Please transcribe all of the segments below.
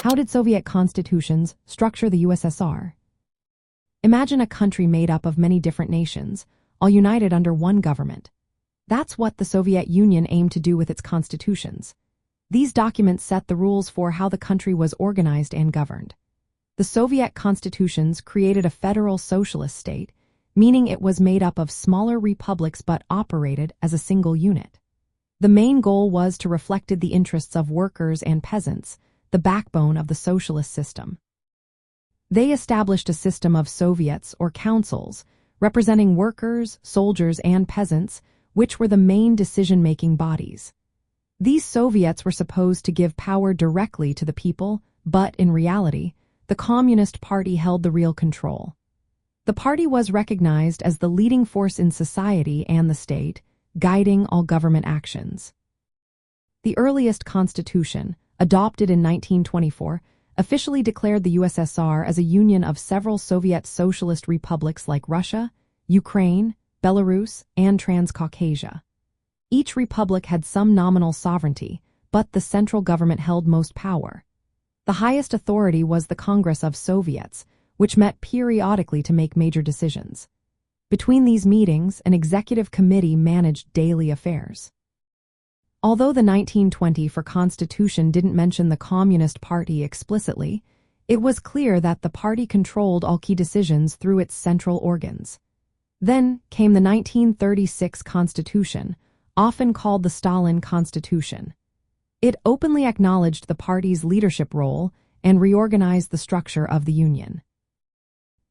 How did Soviet constitutions structure the USSR? Imagine a country made up of many different nations, all united under one government. That's what the Soviet Union aimed to do with its constitutions. These documents set the rules for how the country was organized and governed. The Soviet constitutions created a federal socialist state, meaning it was made up of smaller republics but operated as a single unit. The main goal was to reflect the interests of workers and peasants, the backbone of the socialist system. They established a system of Soviets or councils, representing workers, soldiers, and peasants, which were the main decision-making bodies. These Soviets were supposed to give power directly to the people, but in reality, the Communist Party held the real control. The party was recognized as the leading force in society and the state, guiding all government actions. The earliest constitution, adopted in 1924, officially declared the USSR as a union of several Soviet socialist republics like Russia, Ukraine, Belarus, and Transcaucasia. Each republic had some nominal sovereignty, but the central government held most power. The highest authority was the Congress of Soviets, which met periodically to make major decisions. Between these meetings, an executive committee managed daily affairs. Although the 1924 Constitution didn't mention the Communist Party explicitly, it was clear that the party controlled all key decisions through its central organs. Then came the 1936 Constitution, often called the Stalin Constitution. It openly acknowledged the party's leadership role and reorganized the structure of the Union.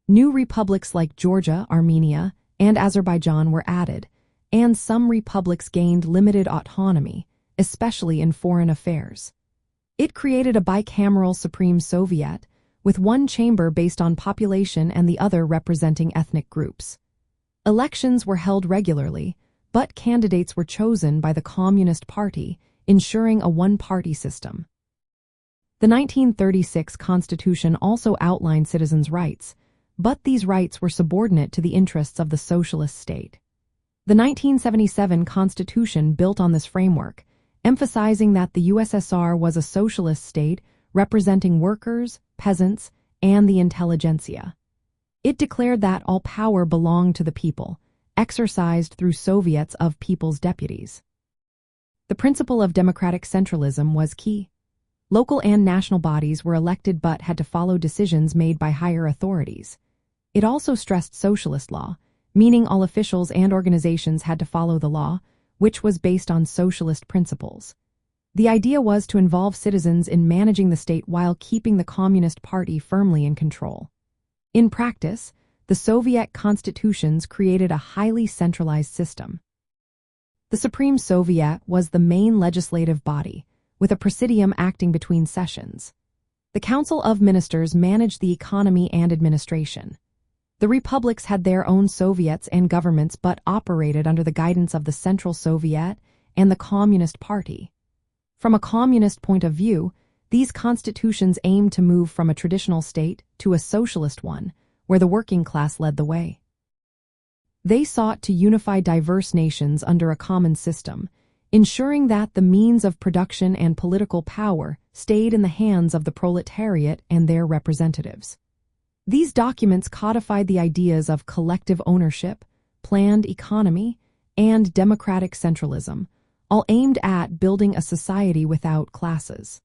New republics like Georgia, Armenia, and Azerbaijan were added, and some republics gained limited autonomy, especially in foreign affairs. It created a bicameral Supreme Soviet, with one chamber based on population and the other representing ethnic groups. Elections were held regularly, but candidates were chosen by the Communist Party, ensuring a one-party system. The 1936 Constitution also outlined citizens' rights, but these rights were subordinate to the interests of the socialist state. The 1977 Constitution built on this framework, emphasizing that the USSR was a socialist state representing workers, peasants, and the intelligentsia. It declared that all power belonged to the people, exercised through Soviets of people's deputies. The principle of democratic centralism was key. Local and national bodies were elected but had to follow decisions made by higher authorities. It also stressed socialist law, meaning all officials and organizations had to follow the law, which was based on socialist principles. The idea was to involve citizens in managing the state while keeping the Communist Party firmly in control. In practice, the Soviet constitutions created a highly centralized system. The Supreme Soviet was the main legislative body, with a presidium acting between sessions. The Council of Ministers managed the economy and administration. The republics had their own Soviets and governments but operated under the guidance of the Central Soviet and the Communist Party. From a communist point of view, these constitutions aimed to move from a traditional state to a socialist one, where the working class led the way. They sought to unify diverse nations under a common system, ensuring that the means of production and political power stayed in the hands of the proletariat and their representatives. These documents codified the ideas of collective ownership, planned economy, and democratic centralism, all aimed at building a society without classes.